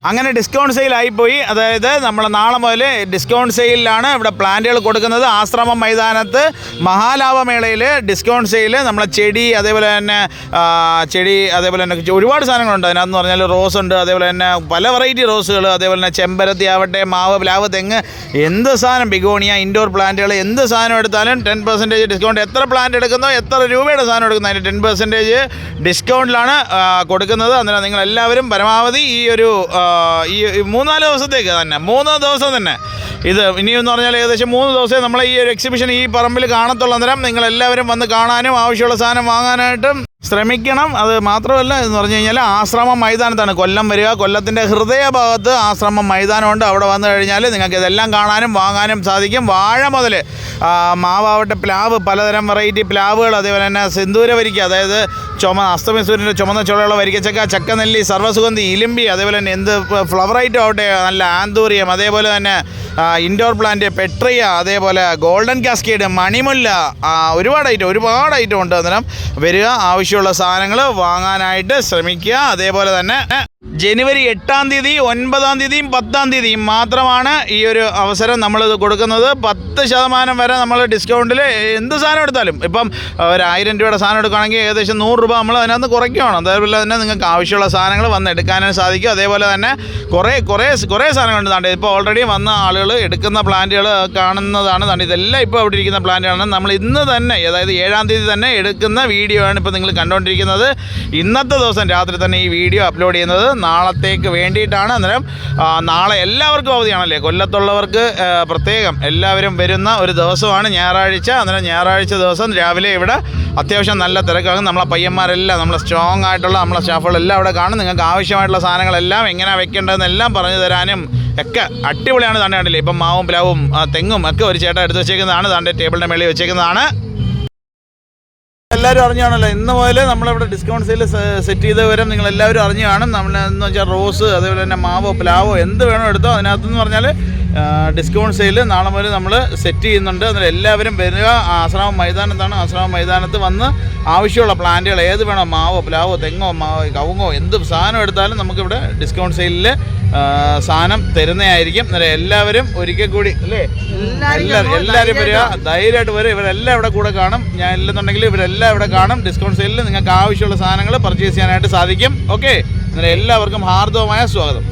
അങ്ങനെ ഡിസ്കൗണ്ട് സെയിലായിപ്പോയി. അതായത് നമ്മൾ നാളെ മുതൽ ഡിസ്കൗണ്ട് സെയിലാണ് ഇവിടെ പ്ലാന്റുകൾ കൊടുക്കുന്നത്. ആശ്രമം മൈതാനത്ത് മഹാലാഭമേളയിൽ ഡിസ്കൗണ്ട് സെയിൽ. നമ്മളെ ചെടി അതേപോലെ തന്നെ ഒരുപാട് സാധനങ്ങളുണ്ട് അതിനകത്ത് പറഞ്ഞാൽ റോസ് ഉണ്ട്, അതേപോലെ തന്നെ പല വെറൈറ്റി റോസുകൾ, അതേപോലെ തന്നെ ചെമ്പരത്തി ആവട്ടെ, മാവ്, പ്ലാവ്, തെങ്ങ്, എന്ത് സാധനം, ബിഗോണിയ, ഇൻഡോർ പ്ലാന്റുകൾ, എന്ത് സാധനം എടുത്താലും 10% ഡിസ്കൗണ്ട്. എത്ര പ്ലാന്റ് എടുക്കുന്നോ, എത്ര രൂപയുടെ സാധനം എടുക്കുന്നോ അതിന് 10% ഡിസ്കൗണ്ടിലാണ് കൊടുക്കുന്നത്. അന്നേരം നിങ്ങളെല്ലാവരും പരമാവധി ഈ 3-4 ദിവസത്തേക്ക് തന്നെ, 3 ദിവസം തന്നെ ഇത് ഇനിയെന്ന് പറഞ്ഞാൽ ഏകദേശം 3 ദിവസമേ നമ്മളെ ഈ ഒരു എക്സിബിഷൻ ഈ പറമ്പിൽ കാണത്തുള്ളൂ. അന്നേരം നിങ്ങളെല്ലാവരും വന്ന് കാണാനും ആവശ്യമുള്ള സാധനം വാങ്ങാനായിട്ടും ശ്രമിക്കണം. അത് മാത്രമല്ല എന്ന് പറഞ്ഞു കഴിഞ്ഞാൽ ആശ്രമം മൈതാനത്താണ് കൊല്ലം വരിക. കൊല്ലത്തിൻ്റെ ഹൃദയഭാഗത്ത് ആശ്രമം മൈതാനമുണ്ട്. അവിടെ വന്നു കഴിഞ്ഞാൽ നിങ്ങൾക്ക് ഇതെല്ലാം കാണാനും വാങ്ങാനും സാധിക്കും. വാഴ മുതൽ മാവാവട്ടെ, പ്ലാവ്, പലതരം വെറൈറ്റി പ്ലാവുകൾ, അതേപോലെ തന്നെ സിന്ദൂര വരിക്ക, അതായത് അസ്തമയ സൂര്യൻ്റെ ചുമന്ന ചുളയുള്ള വരിക്കച്ചക്ക, ചക്കനെല്ലി, സർവ്വസുഗന്ധി, ഇലിമ്പി, അതേപോലെ തന്നെ എന്ത് ഫ്ലവർ ഐറ്റം ആവട്ടെ, നല്ല ആന്തൂറിയം, അതേപോലെ തന്നെ ഇൻഡോർ പ്ലാന്റ്, പെട്രിയ, അതേപോലെ ഗോൾഡൻ കാസ്കേഡ്, മണിമുല്ല, ഒരുപാട് ഐറ്റം ഉണ്ട്. അന്നേരം വരിക, ആവശ്യമുള്ള സാധനങ്ങൾ വാങ്ങാനായിട്ട് ശ്രമിക്കുക. അതേപോലെ തന്നെ ജനുവരി 8-ാം തീയതി, 9-ാം തീയതിയും 10-ാം തീയതിയും മാത്രമാണ് ഈ ഒരു അവസരം നമ്മളിത് കൊടുക്കുന്നത്. 10% വരെ നമ്മൾ ഡിസ്കൗണ്ടിൽ എന്ത് സാധനം എടുത്താലും, ഇപ്പം ഒരു 1000 രൂപയുടെ സാധനം എടുക്കുകയാണെങ്കിൽ ഏകദേശം 100 രൂപ നമ്മൾ അതിനകത്ത് കുറയ്ക്കുകയാണ്. അതേപോലെ തന്നെ നിങ്ങൾക്ക് ആവശ്യമുള്ള സാധനങ്ങൾ വന്ന് എടുക്കാനും സാധിക്കും. അതേപോലെ തന്നെ കുറേ സാധനങ്ങളുണ്ട്. താണ്ട് ഇപ്പോൾ ഓൾറെഡി വന്ന ആളുകൾ എടുക്കുന്ന പ്ലാന്റുകൾ കാണുന്നതാണ്. താണ്ട് ഇതെല്ലാം ഇപ്പോൾ അവിടെ ഇരിക്കുന്ന പ്ലാന്റുകളാണ്. നമ്മൾ ഇന്ന് തന്നെ, അതായത് 7-ാം തീയതി തന്നെ എടുക്കുന്ന വീഡിയോ ആണ് ഇപ്പോൾ നിങ്ങൾ കണ്ടുകൊണ്ടിരിക്കുന്നത്. ഇന്നത്തെ ദിവസം രാത്രി തന്നെ ഈ വീഡിയോ അപ്ലോഡ് ചെയ്യുന്നത് നാളത്തേക്ക് വേണ്ടിയിട്ടാണ്. അന്നേരം നാളെ എല്ലാവർക്കും അവധിയാണല്ലേ, കൊല്ലത്തുള്ളവർക്ക് പ്രത്യേകം എല്ലാവരും വരുന്ന ഒരു ദിവസമാണ് ഞായറാഴ്ച. അന്നേരം ഞായറാഴ്ച ദിവസം രാവിലെ ഇവിടെ അത്യാവശ്യം നല്ല തിരക്കാകും. നമ്മളെ പയ്യന്മാരെല്ലാം, നമ്മളെ സ്ട്രോങ് ആയിട്ടുള്ള നമ്മളെ സ്റ്റാഫുകളെല്ലാം അവിടെ കാണും. നിങ്ങൾക്ക് ആവശ്യമായിട്ടുള്ള സാധനങ്ങളെല്ലാം എങ്ങനെയാണ് വെക്കേണ്ടതെന്നെല്ലാം പറഞ്ഞു തരാനും ഒക്കെ അടിപൊളിയാണ്. താണ്ടെ കണ്ടില്ലേ, ഇപ്പം മാവും പ്ലാവും തെങ്ങും ഒക്കെ ഒരു ചേട്ടൻ എടുത്ത് വെച്ചേക്കുന്നതാണ്. താണ്ടെ ടേബിളിൻ്റെ മേളിൽ വെച്ചേക്കുന്നതാണ്. എല്ലാവരും അറിഞ്ഞാണല്ലോ, ഇന്ന് മുതൽ നമ്മളിവിടെ ഡിസ്കൗണ്ട് സെയിൽ സെറ്റ് ചെയ്ത് വരും. നിങ്ങളെല്ലാവരും അറിഞ്ഞു കാണും. നമ്മളെന്ന് വെച്ചാൽ റോസ്, അതേപോലെ തന്നെ മാവോ പ്ലാവോ എന്ത് വേണോ എടുത്തോ. അതിനകത്തെന്ന് പറഞ്ഞാൽ ഡിസ്കൗണ്ട് സെയിൽ നാളെ മുതൽ നമ്മൾ സെറ്റ് ചെയ്യുന്നുണ്ട്. അന്നേരം എല്ലാവരും വരിക. ആശ്രമം മൈതാനത്താണ്. ആശ്രമം മൈതാനത്ത് വന്ന് ആവശ്യമുള്ള പ്ലാന്റുകൾ ഏത് വേണോ, മാവോ പ്ലാവോ തെങ്ങോ കവുങ്ങോ എന്ത് സാധനം എടുത്താലും നമുക്കിവിടെ ഡിസ്കൗണ്ട് സെയിലിൽ സാധനം തരുന്നതായിരിക്കും. അന്നേരം എല്ലാവരും ഒരിക്കൽ കൂടി അല്ലേ, എല്ലാവരും വരിക, ധൈര്യമായിട്ട് വരും. ഇവരെല്ലാം ഇവിടെ കൂടെ കാണും. ഞാൻ ഇല്ലെന്നുണ്ടെങ്കിൽ ഇവരെല്ലാം ഇവിടെ കാണും. ഡിസ്കൗണ്ട് സെയിലിൽ നിങ്ങൾക്ക് ആവശ്യമുള്ള സാധനങ്ങൾ പർച്ചേസ് ചെയ്യാനായിട്ട് സാധിക്കും. ഓക്കെ, അന്നേരം എല്ലാവർക്കും ഹാർദവമായ സ്വാഗതം.